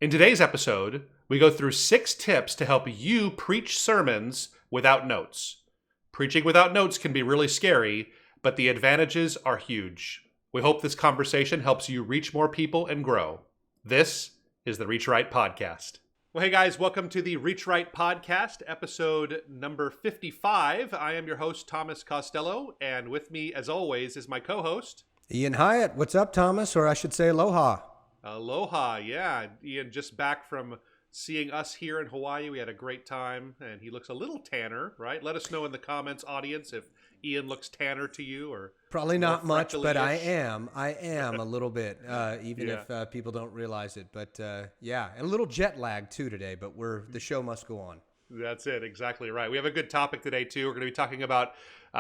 In today's episode, we go through 6 tips to help you preach sermons without notes. Preaching without notes can be really scary, but the advantages are huge. We hope this conversation helps you reach more people and grow. This is the Reach Right Podcast. Well, hey guys, welcome to the Reach Right Podcast, episode number 55. I am your host, Thomas Costello, and with me, as always, is my co-host, Ian Hyatt. What's up, Thomas? Or I should say aloha. Aloha, yeah. Ian just back from seeing us here in Hawaii. We had a great time, and he looks a little tanner, right? Let us know in the comments, audience, if Ian looks tanner to you or probably not much, but I am a little bit, even Yeah. if people don't realize it. But yeah, and a little jet lag too today. But the show must go on. That's it. Exactly right. We have a good topic today, too. We're going to be talking about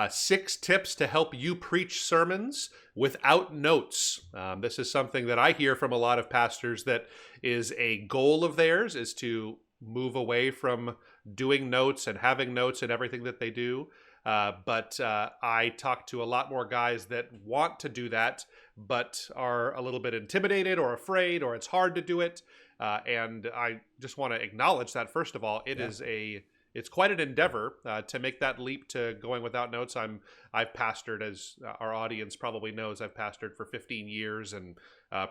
6 tips to help you preach sermons without notes. This is something that I hear from a lot of pastors that is a goal of theirs, is to move away from doing notes and having notes in everything that they do. But I talk to a lot more guys that want to do that, but are a little bit intimidated or afraid, or it's hard to do it. And I just want to acknowledge that, first of all, it's quite an endeavor to make that leap to going without notes. I've pastored, as our audience probably knows, I've pastored for 15 years and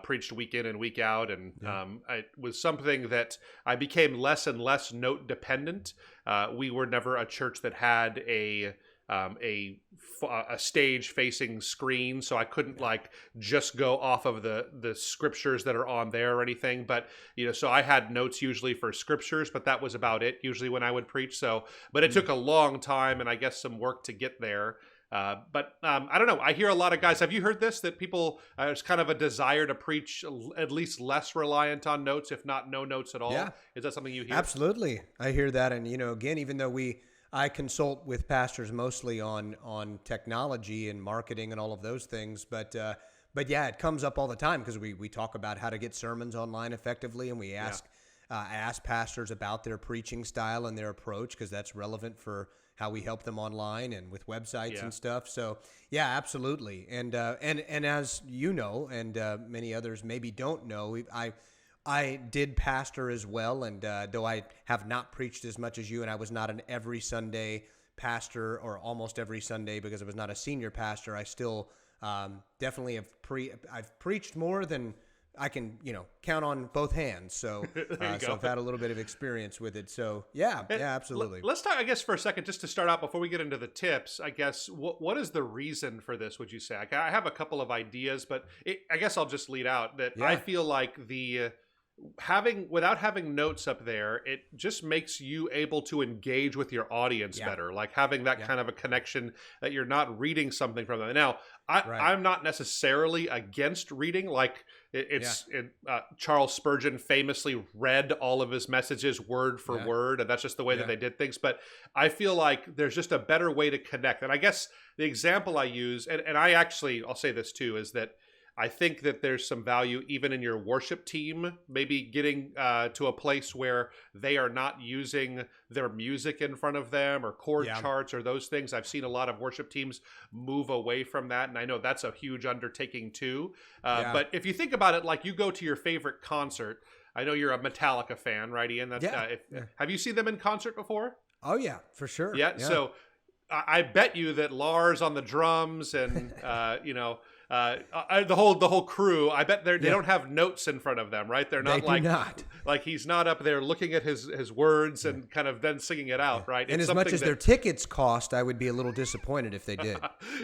preached week in and week out. And it was something that I became less and less note dependent. We were never a church that had a stage facing screen, so I couldn't just go off of the scriptures that are on there or anything. But so I had notes usually for scriptures, but that was about it usually when I would preach. But it took a long time and I guess some work to get there. But I don't know. I hear a lot of guys. Have you heard this? That people, there's kind of a desire to preach at least less reliant on notes, if not no notes at all. Yeah. Is that something you hear? Absolutely, I hear that. And again, even though I consult with pastors mostly on technology and marketing and all of those things, but yeah, it comes up all the time because we talk about how to get sermons online effectively, and we ask pastors about their preaching style and their approach, because that's relevant for how we help them online and with websites and stuff. So yeah, absolutely. And as you know, and many others maybe don't know, I did pastor as well, and though I have not preached as much as you, and I was not an every Sunday pastor, or almost every Sunday, because I was not a senior pastor, I still definitely I've preached more than I can count on both hands. So so I've had a little bit of experience with it. So yeah, absolutely. Let's talk, I guess, for a second, just to start out before we get into the tips. I guess what is the reason for this? Would you say? I have a couple of ideas, but I guess I'll just lead out that I feel like without having notes up there, it just makes you able to engage with your audience better. Like having that kind of a connection, that you're not reading something from them. Now, I'm not necessarily against reading. Like Charles Spurgeon famously read all of his messages word for word, and that's just the way that they did things. But I feel like there's just a better way to connect. And I guess the example I use, and I'll say this too, is that I think that there's some value even in your worship team, maybe getting to a place where they are not using their music in front of them or chord charts or those things. I've seen a lot of worship teams move away from that, and I know that's a huge undertaking too. But if you think about it, like you go to your favorite concert, I know you're a Metallica fan, right, Ian? Have you seen them in concert before? Oh yeah, for sure. Yeah. So I bet you that Lars on the drums and the whole crew, I bet they don't have notes in front of them, right? They're not like he's not up there looking at his words and kind of then singing it out, right? And as much as their tickets cost, I would be a little disappointed if they did.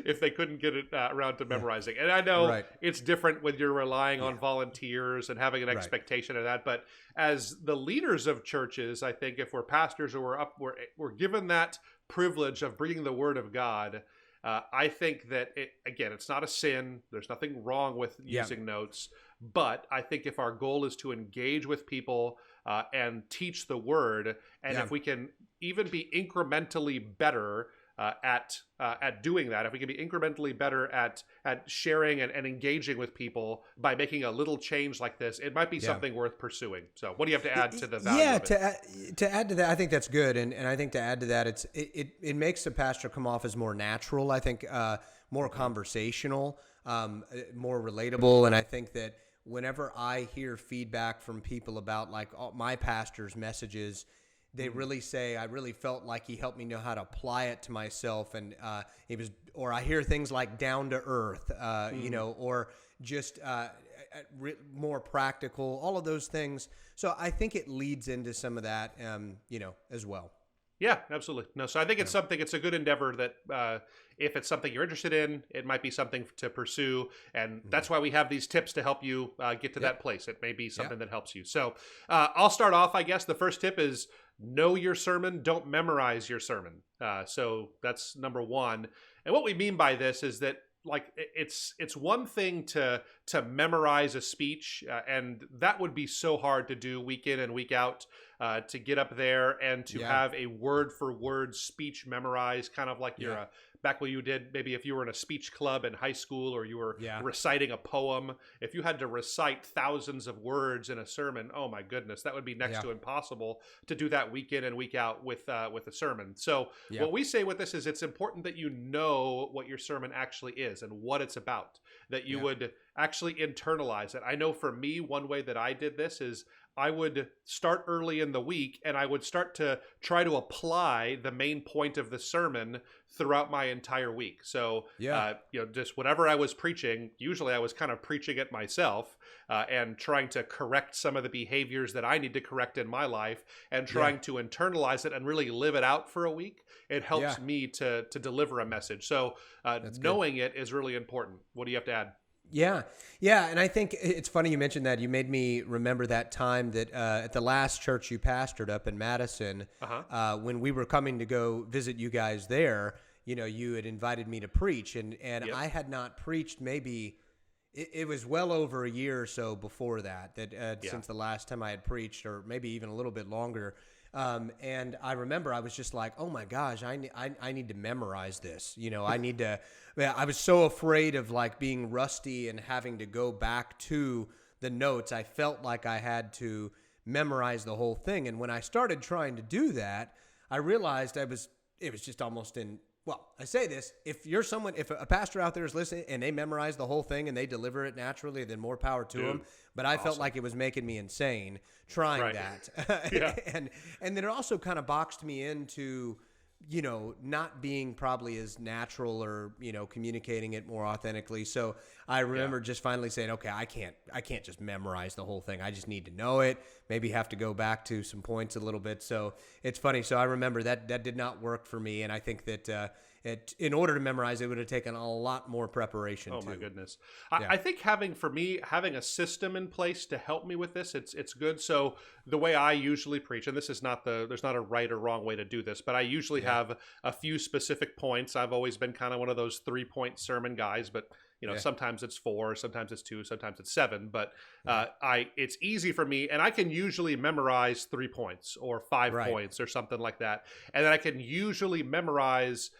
If they couldn't get it around to memorizing. And I know it's different when you're relying on volunteers and having an expectation of that. But as the leaders of churches, I think if we're pastors or we're given that privilege of bringing the word of God, I think that it's not a sin. There's nothing wrong with using notes, but I think if our goal is to engage with people and teach the word, and if we can even be incrementally better at doing that, if we can be incrementally better at sharing and engaging with people by making a little change like this, it might be something worth pursuing. So what do you have to add to the value of it? To add to that, I think that's good. And I think to add to that, it makes the pastor come off as more natural, I think, more conversational, more relatable. And I think that whenever I hear feedback from people about like my pastor's messages, they really say, I really felt like he helped me know how to apply it to myself. And or I hear things like down to earth, or just more practical, all of those things. So I think it leads into some of that, as well. Yeah, absolutely. No, so I think it's a good endeavor that if it's something you're interested in, it might be something to pursue. And that's why we have these tips to help you get to that place. It may be something that helps you. So I'll start off, I guess. The first tip is know your sermon. Don't memorize your sermon. So that's number one. And what we mean by this is that like it's one thing to memorize a speech, and that would be so hard to do week in and week out, to get up there and to have a word for word speech memorized, kind of like you're back when you did, maybe if you were in a speech club in high school, or you were reciting a poem. If you had to recite thousands of words in a sermon, oh my goodness, that would be next to impossible to do that week in and week out with a sermon. So what we say with this is it's important that you know what your sermon actually is and what it's about, that you would actually internalize it. I know for me, one way that I did this is I would start early in the week and I would start to try to apply the main point of the sermon throughout my entire week. So, just whatever I was preaching, usually I was kind of preaching it myself, and trying to correct some of the behaviors that I need to correct in my life, and trying to internalize it and really live it out for a week. It helps me to deliver a message. So knowing it is really important. What do you have to add? Yeah. And I think it's funny you mentioned that. You made me remember that time that at the last church you pastored up in Madison, when we were coming to go visit you guys there, you had invited me to preach, and I had not preached maybe, it was well over a year or so before that, since the last time I had preached, or maybe even a little bit longer. And I remember I was just like, oh my gosh, I need to memorize this. I was so afraid of like being rusty and having to go back to the notes. I felt like I had to memorize the whole thing. And when I started trying to do that, I realized it was just almost I say this, if a pastor out there is listening and they memorize the whole thing and they deliver it naturally, then more power to them. But I felt like it was making me insane trying that. And then it also kind of boxed me into, not being probably as natural or, communicating it more authentically. So I remember just finally saying, okay, I can't just memorize the whole thing. I just need to know it, maybe have to go back to some points a little bit. So it's funny. So I remember that did not work for me. And I think that in order to memorize, it would have taken a lot more preparation. Oh my goodness. I think having a system in place to help me with this, it's good. So the way I usually preach, and there's not a right or wrong way to do this, but I usually have a few specific points. I've always been kind of one of those 3-point sermon guys, but sometimes it's 4, sometimes it's 2, sometimes it's 7, but it's easy for me, and I can usually memorize 3 points or 5 points or something like that. And then I can usually memorize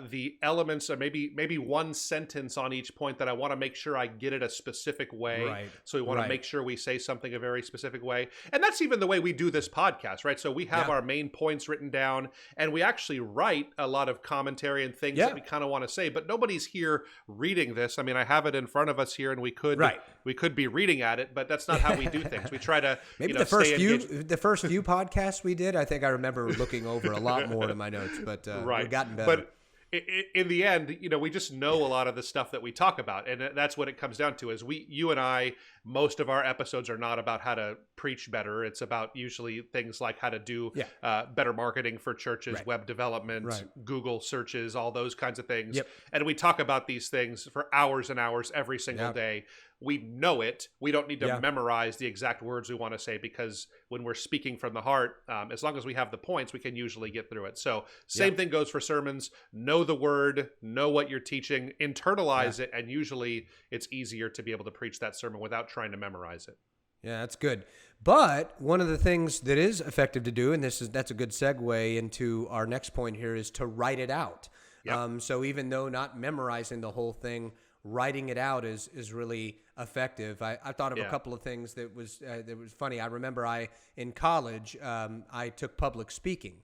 the elements, or maybe one sentence on each point that I want to make sure I get it a specific way. Right. So we want to make sure we say something a very specific way. And that's even the way we do this podcast, right? So we have our main points written down, and we actually write a lot of commentary and things that we kind of want to say, but nobody's here reading this. I mean, I have it in front of us here, and we could be reading at it, but that's not how we do things. We try to maybe the first few podcasts we did, I think I remember looking over a lot more in my notes, but we've gotten better. But in the end, we just know a lot of the stuff that we talk about, and that's what it comes down to. Is you and I, most of our episodes are not about how to preach better. It's about usually things like how to do better marketing for churches, web development, Google searches, all those kinds of things. And we talk about these things for hours and hours every single day. We know it. We don't need to memorize the exact words we want to say, because when we're speaking from the heart, as long as we have the points, we can usually get through it. So same thing goes for sermons. Know the word, know what you're teaching, internalize it, and usually it's easier to be able to preach that sermon without trying to memorize it. Yeah, that's good. But one of the things that is effective to do, and that's a good segue into our next point here, is to write it out. So even though not memorizing the whole thing, writing it out is really effective. I thought of a couple of things that was funny. I remember in college, I took public speaking.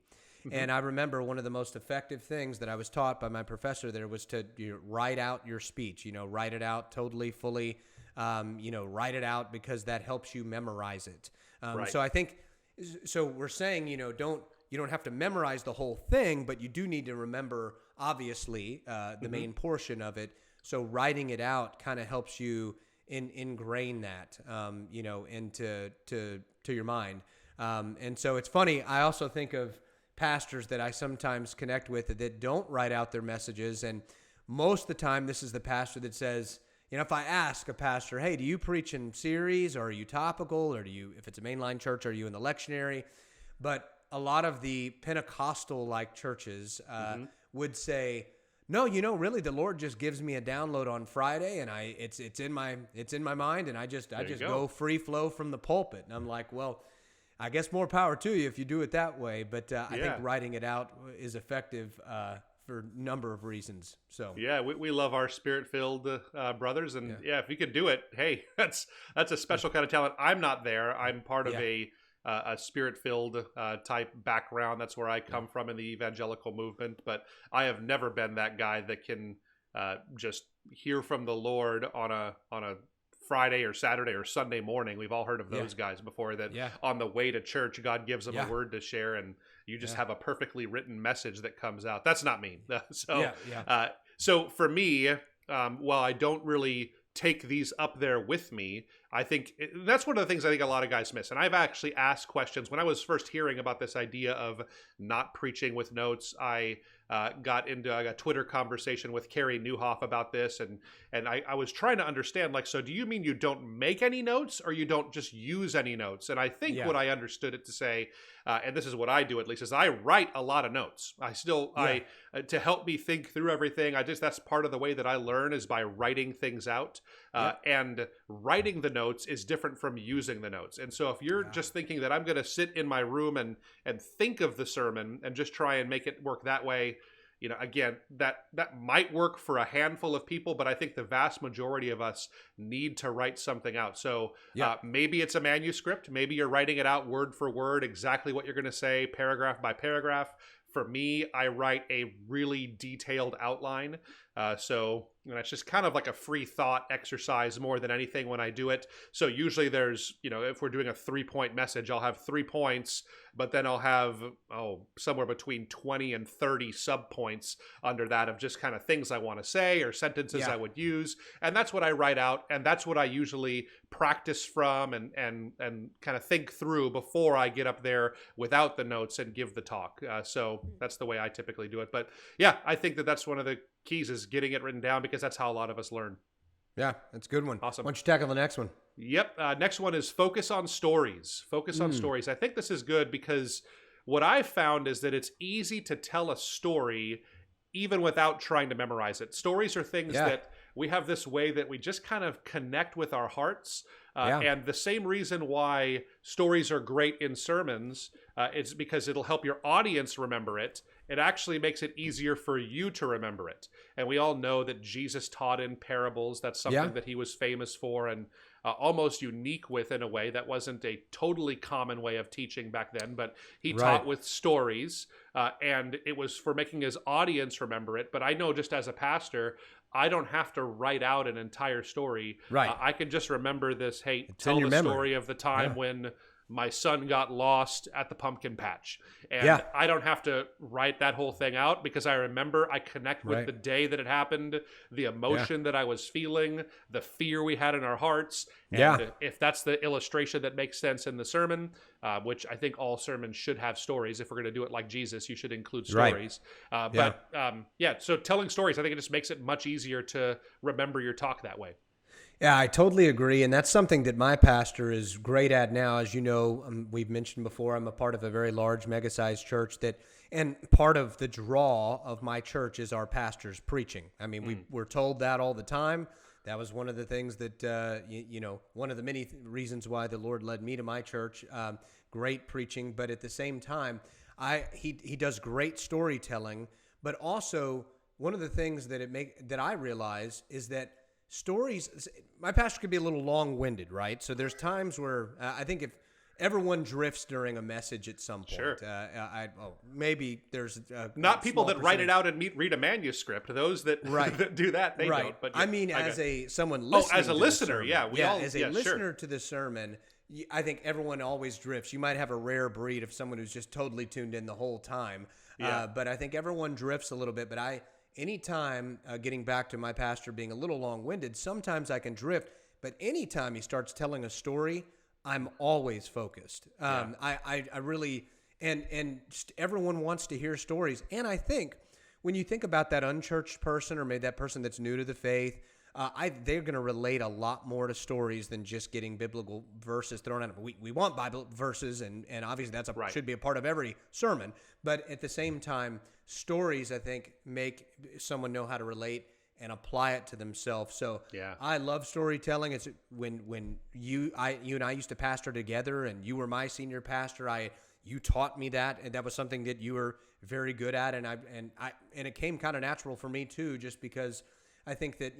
And I remember one of the most effective things that I was taught by my professor there was to write out your speech, write it out totally, fully, write it out because that helps you memorize it. Right. So I think, so we're saying, you don't have to memorize the whole thing, but you do need to remember, obviously, the main portion of it. So writing it out kind of helps you ingrain that, into your mind. And so it's funny. I also think of pastors that I sometimes connect with that don't write out their messages. And most of the time, this is the pastor that says, if I ask a pastor, hey, do you preach in series, or are you topical, or if it's a mainline church, are you in the lectionary? But a lot of the Pentecostal-like churches would say, no, really, the Lord just gives me a download on Friday, and it's in my mind, and I just go free flow from the pulpit. And I'm like, well, I guess more power to you if you do it that way. But I think writing it out is effective for a number of reasons. So yeah, we love our spirit-filled brothers, and if you could do it, hey, that's a special kind of talent. I'm not there. I'm part of a spirit-filled type background. That's where I come from in the evangelical movement. But I have never been that guy that can just hear from the Lord on a Friday or Saturday or Sunday morning. We've all heard of those guys before, that on the way to church, God gives them a word to share, and you just have a perfectly written message that comes out. That's not me. So for me, while I don't really take these up there with me, I think that's one of the things I think a lot of guys miss. And I've actually asked questions. When I was first hearing about this idea of not preaching with notes, I got into a Twitter conversation with Carrie Newhoff about this, and I was trying to understand, so do you mean you don't make any notes, or you don't just use any notes? And I think what I understood it to say, and this is what I do at least, is I write a lot of notes. I to help me think through everything. That's part of the way that I learn, is by writing things out. And writing the notes is different from using the notes. And so if you're just thinking that I'm going to sit in my room and think of the sermon and just try and make it work that way, again, that might work for a handful of people, but I think the vast majority of us need to write something out. So maybe it's a manuscript. Maybe you're writing it out word for word, exactly what you're going to say, paragraph by paragraph. For me, I write a really detailed outline. So it's just kind of like a free thought exercise more than anything when I do it. So usually there's, if we're doing a 3-point message, I'll have 3 points, but then I'll have, somewhere between 20 and 30 subpoints under that of just kind of things I want to say or sentences I would use. And that's what I write out. And that's what I usually practice from and kind of think through before I get up there without the notes and give the talk. So that's the way I typically do it. But yeah, I think that's one of the keys, is getting it written down, because that's how a lot of us learn. Yeah, that's a good one. Awesome. Why don't you tackle the next one? Yep. Next one is focus on stories. Focus on stories. I think this is good because what I've found is that it's easy to tell a story even without trying to memorize it. Stories are things that we have this way that we just kind of connect with our hearts. And the same reason why stories are great in sermons is because it'll help your audience remember it. It actually makes it easier for you to remember it. And we all know that Jesus taught in parables. That's something that he was famous for and almost unique with, in a way. That wasn't a totally common way of teaching back then, but he taught with stories, and it was for making his audience remember it. But I know, just as a pastor, I don't have to write out an entire story. I can just remember this. Hey, tell the story of the time when my son got lost at the pumpkin patch. And I don't have to write that whole thing out, because I remember, I connect with the day that it happened, the emotion that I was feeling, the fear we had in our hearts. And if that's the illustration that makes sense in the sermon, which I think all sermons should have stories. If we're going to do it like Jesus, you should include stories. So telling stories, I think it just makes it much easier to remember your talk that way. Yeah, I totally agree. And that's something that my pastor is great at now. As you know, we've mentioned before, I'm a part of a very large, mega-sized church and part of the draw of my church is our pastors preaching. I mean, we're told that all the time. That was one of the things that, one of the many reasons why the Lord led me to my church. Great preaching, but at the same time, he does great storytelling. But also, one of the things that I realize is that stories, my pastor could be a little long-winded, right? So there's times where I think if everyone drifts during a message at some point. Sure. Maybe there's not people that write percentage. it out and read a manuscript. Those that, that do that, they don't. But I mean, someone listening. Oh, as a listener, sermon, as a listener sure. to the sermon, I think everyone always drifts. You might have a rare breed of someone who's just totally tuned in the whole time. But I think everyone drifts a little bit. But anytime, getting back to my pastor being a little long-winded, sometimes I can drift. But anytime he starts telling a story, I'm always focused. I really, and just everyone wants to hear stories. And I think when you think about that unchurched person or maybe that person that's new to the faith, they're going to relate a lot more to stories than just getting biblical verses thrown at them. We want Bible verses, and obviously that's should be a part of every sermon. But at the same time, stories, I think, make someone know how to relate and apply it to themselves. So I love storytelling. It's when you and I used to pastor together, and you were my senior pastor. You taught me that, and that was something that you were very good at, and it came kind of natural for me too, just because I think that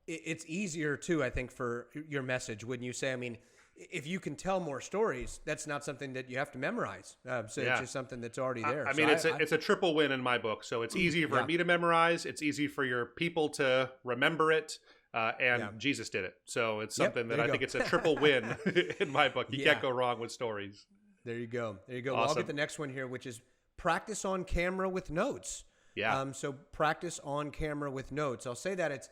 it's easier too. I think for your message, wouldn't you say? I mean, if you can tell more stories, that's not something that you have to memorize. It's just something that's already there. I mean, it's a triple win in my book. So it's easy for me to memorize. It's easy for your people to remember it. And Jesus did it. So it's something that I think it's a triple win in my book. You can't go wrong with stories. There you go. Awesome. Well, I'll get the next one here, which is practice on camera with notes. Yeah. So practice on camera with notes. I'll say that it's,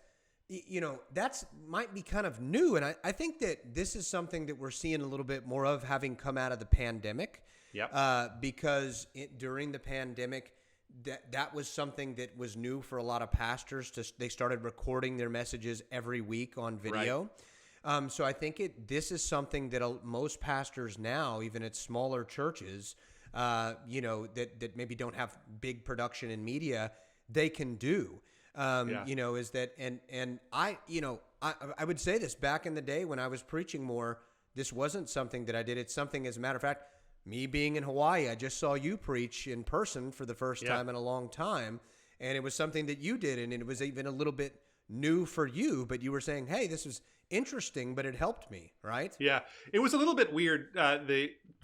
that's might be kind of new. And I think that this is something that we're seeing a little bit more of having come out of the pandemic. Because during the pandemic, that was something that was new for a lot of pastors. They started recording their messages every week on video. Right. So I think this is something that most pastors now, even at smaller churches, that maybe don't have big production in media, they can do. Is that and I would say this back in the day when I was preaching more, this wasn't something that I did. It's something, as a matter of fact, me being in Hawaii, I just saw you preach in person for the first time in a long time, and it was something that you did, and it was even a little bit new for you, but you were saying, hey, this was interesting, but it helped me, right? Yeah, it was a little bit weird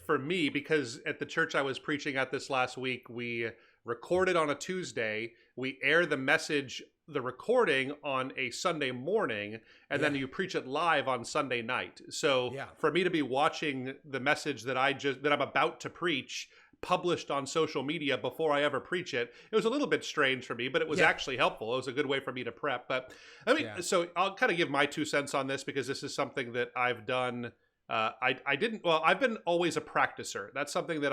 for me, because at the church I was preaching at this last week, we recorded on a Tuesday, we air the message, the recording, on a Sunday morning, and then you preach it live on Sunday night. So for me to be watching the message that I'm about to preach published on social media before I ever preach it, it was a little bit strange for me, but it was actually helpful. It was a good way for me to prep. But so I'll kind of give my 2 cents on this, because this is something that I've done. I've been always a practicer. That's something that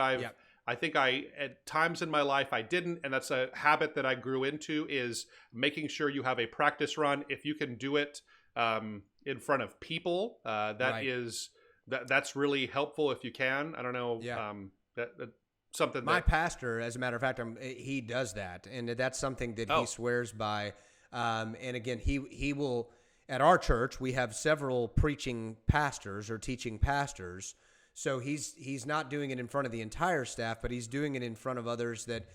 I think at times in my life I didn't, and that's a habit that I grew into, is making sure you have a practice run. If you can do it in front of people, that's really helpful if you can. I don't know. That's something my pastor, as a matter of fact, he does that, and that's something that he swears by. And again, he will, at our church, we have several preaching pastors or teaching pastors. So he's not doing it in front of the entire staff, but he's doing it in front of others that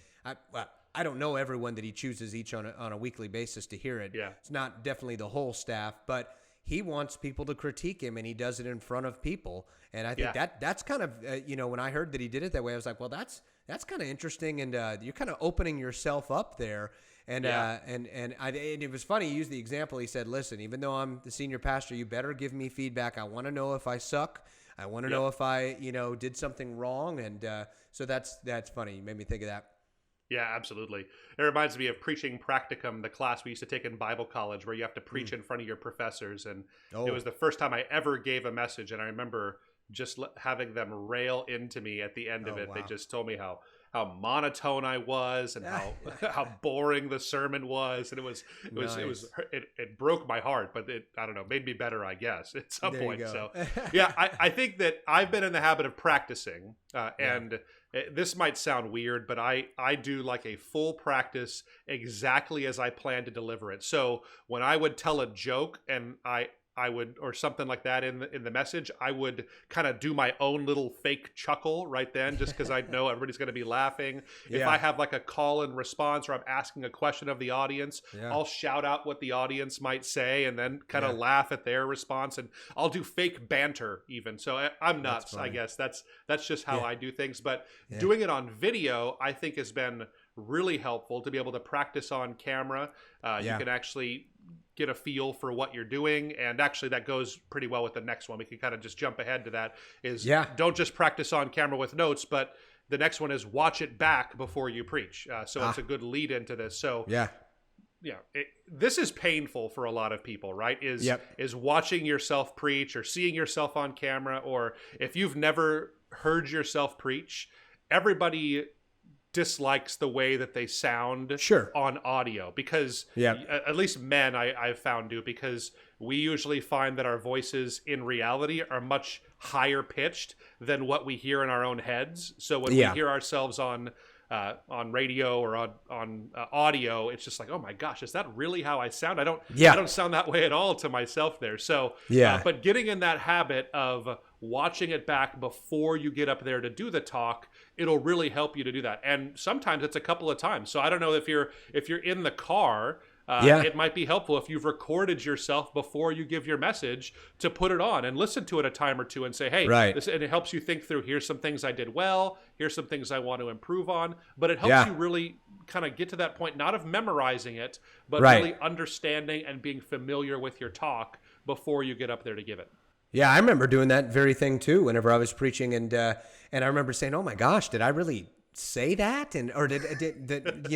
I don't know everyone that he chooses each on a weekly basis to hear it. It's not definitely the whole staff, but he wants people to critique him, and he does it in front of people. And I think that's kind of when I heard that he did it that way, I was like, well, that's kind of interesting, and you're kind of opening yourself up there. And and it was funny. He used the example. He said, "Listen, even though I'm the senior pastor, you better give me feedback. I want to know if I suck. I want to know if I, did something wrong." And so that's funny. You made me think of that. Yeah, absolutely. It reminds me of preaching practicum, the class we used to take in Bible college, where you have to preach in front of your professors. And it was the first time I ever gave a message. And I remember just having them rail into me at the end of it. Wow. They just told me how monotone I was, and how boring the sermon was, and it broke my heart, but I don't know, made me better, I guess, at some point. So I think that I've been in the habit of practicing, and this might sound weird, but I do like a full practice exactly as I plan to deliver it. So when I would tell a joke, and I would, or something like that in the message, I would kind of do my own little fake chuckle right then, just because I know everybody's going to be laughing. If I have like a call and response, or I'm asking a question of the audience, I'll shout out what the audience might say and then kind of laugh at their response. And I'll do fake banter even. So I'm nuts, I guess. That's just how I do things. But doing it on video, I think, has been really helpful to be able to practice on camera. You can actually get a feel for what you're doing, and actually that goes pretty well with the next one. We can kind of just jump ahead to that. Don't just practice on camera with notes, but the next one is watch it back before you preach. So it's a good lead into this. So this is painful for a lot of people, right? Is watching yourself preach or seeing yourself on camera, or if you've never heard yourself preach, everybody dislikes the way that they sound on audio, because at least men I've found do, because we usually find that our voices in reality are much higher pitched than what we hear in our own heads. So when we hear ourselves on radio or on audio, it's just like, oh my gosh, is that really how I sound? I don't sound that way at all to myself there. So but getting in that habit of watching it back before you get up there to do the talk, it'll really help you to do that. And sometimes it's a couple of times. So I don't know if you're in the car, it might be helpful if you've recorded yourself before you give your message to put it on and listen to it a time or two and say, hey, this, and it helps you think through, here's some things I did well, here's some things I want to improve on. But it helps you really kind of get to that point, not of memorizing it, but really understanding and being familiar with your talk before you get up there to give it. Yeah, I remember doing that very thing too whenever I was preaching, and I remember saying, "Oh my gosh, did I really say that?" And or did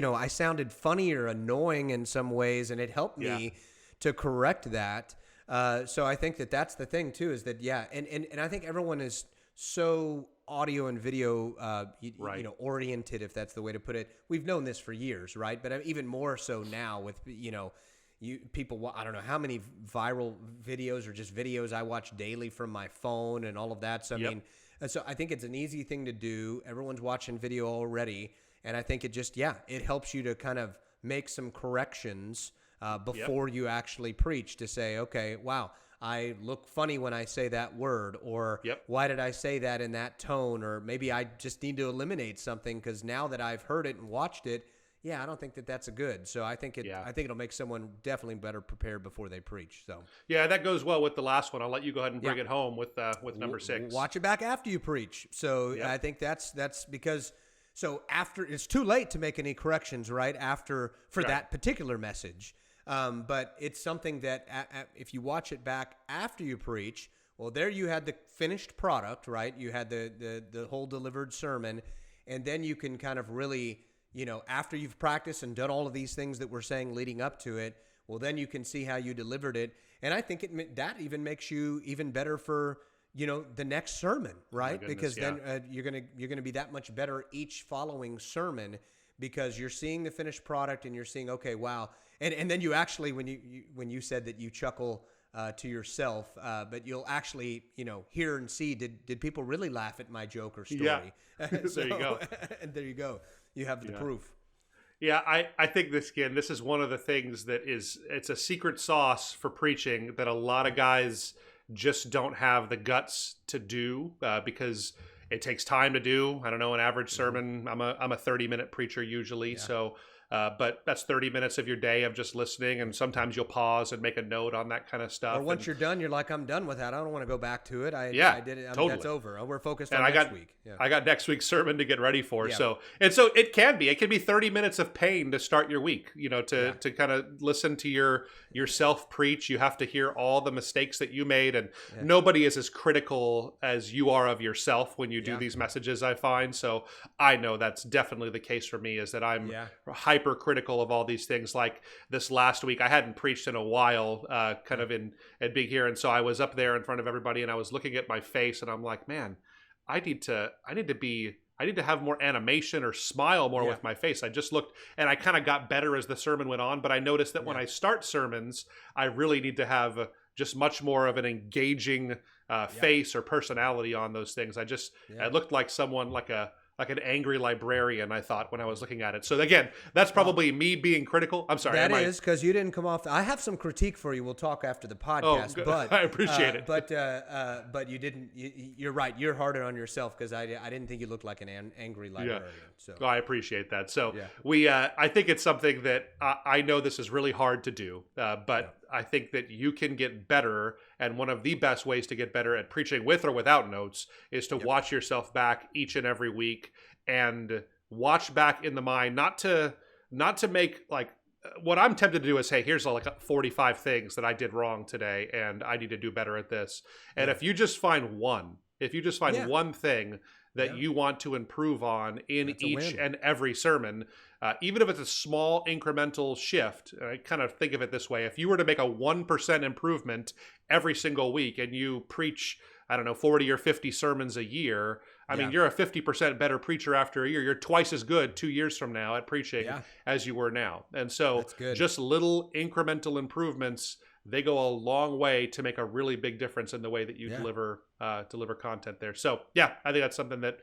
I sounded funny or annoying in some ways, and it helped me to correct that. So I think that's the thing too, is that and I think everyone is so audio and video oriented, if that's the way to put it. We've known this for years, right? But even more so now with people, I don't know how many viral videos or just videos I watch daily from my phone and all of that. So I mean, so I think it's an easy thing to do. Everyone's watching video already, and I think it just it helps you to kind of make some corrections before you actually preach, to say, okay, wow, I look funny when I say that word, or why did I say that in that tone, or maybe I just need to eliminate something because now that I've heard it and watched it, I don't think that's a good. So I think it'll make someone definitely better prepared before they preach. So that goes well with the last one. I'll let you go ahead and bring it home with number 6. Watch it back after you preach. So I think that's because after, it's too late to make any corrections right after for that particular message. But it's something that if you watch it back after you preach, well, there you had the finished product, right? You had the whole delivered sermon, and then you can kind of really, after you've practiced and done all of these things that we're saying leading up to it, well, then you can see how you delivered it. And I think that even makes you even better for, the next sermon, right? Because then you're going to be that much better each following sermon, because you're seeing the finished product and you're seeing, okay, wow. And then you actually, when you said that you chuckle to yourself, but you'll actually, hear and see, did people really laugh at my joke or story? Yeah. There you go. And there you go. You have the proof. Yeah, I think this is one of the things that it's a secret sauce for preaching that a lot of guys just don't have the guts to do, because it takes time to do. I don't know, an average sermon, I'm a 30-minute preacher usually, so but that's 30 minutes of your day of just listening, and sometimes you'll pause and make a note on that kind of stuff. Or once you're done, you're like, I'm done with that. I don't want to go back to it. I did it. Totally. That's over. We're focused on next week. Yeah. I got next week's sermon to get ready for. Yeah. So it can be 30 minutes of pain to start your week, to kind of listen to yourself preach. You have to hear all the mistakes that you made, and nobody is as critical as you are of yourself when you do these messages, I find. So I know that's definitely the case for me, is that I'm hypercritical of all these things. Like this last week, I hadn't preached in a while, kind of at Big Here, and so I was up there in front of everybody, and I was looking at my face, and I'm like, man, I need to have more animation or smile more with my face. I just looked, and I kind of got better as the sermon went on, but I noticed that when I start sermons, I really need to have just much more of an engaging face or personality on those things. I looked like someone, like a like an angry librarian, I thought, when I was looking at it. So again, that's probably me being critical. I'm sorry. That is because you didn't come off. I have some critique for you. We'll talk after the podcast. But I appreciate it. But you didn't. You're right. You're harder on yourself because I didn't think you looked like an angry librarian. So I appreciate that. So we I think it's something that I know this is really hard to do, but I think that you can get better, and one of the best ways to get better at preaching with or without notes is to watch yourself back each and every week and watch back in the mind, not to make like what I'm tempted to do is, hey, here's like 45 things that I did wrong today and I need to do better at this. And if you just find one thing that you want to improve on in each and every sermon, even if it's a small incremental shift, I kind of think of it this way. If you were to make a 1% improvement every single week and you preach, 40 or 50 sermons a year, I mean, you're a 50% better preacher after a year. You're twice as good 2 years from now at preaching as you were now. And so just little incremental improvements, they go a long way to make a really big difference in the way that you deliver content there. So I think that's something that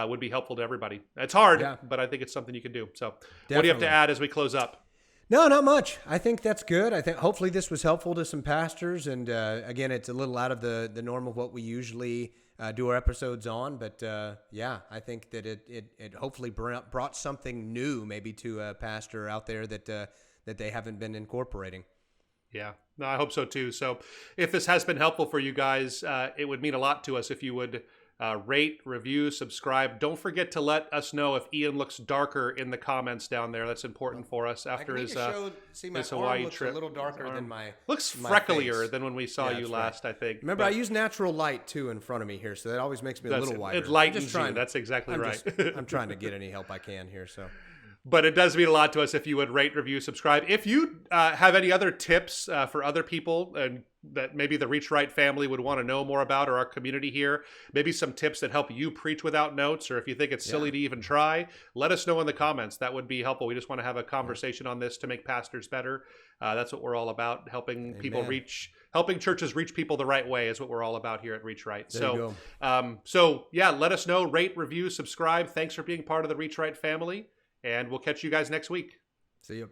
would be helpful to everybody. It's hard, but I think it's something you can do. So what do you have to add as we close up? No, not much. I think that's good. I think hopefully this was helpful to some pastors. And again, it's a little out of the norm of what we usually do our episodes on. But I think that it hopefully brought something new maybe to a pastor out there that they haven't been incorporating. Yeah, no, I hope so too. So if this has been helpful for you guys, it would mean a lot to us if you would rate, review, subscribe. Don't forget to let us know if Ian looks darker in the comments down there. That's important for us after his Hawaii trip. A little darker than my looks frecklier than when we saw you last, I think. Remember, I use natural light too in front of me here, so that always makes me a little whiter. It lightens you. That's exactly right. I'm trying to get any help I can here, so. But it does mean a lot to us if you would rate, review, subscribe. If you have any other tips for other people and that maybe the Reach Right family would want to know more about, or our community here, maybe some tips that help you preach without notes, or if you think it's silly to even try, let us know in the comments. That would be helpful. We just want to have a conversation on this to make pastors better. That's what we're all about, helping people helping churches reach people the right way is what we're all about here at Reach Right. So let us know, rate, review, subscribe. Thanks for being part of the Reach Right family. And we'll catch you guys next week. See you.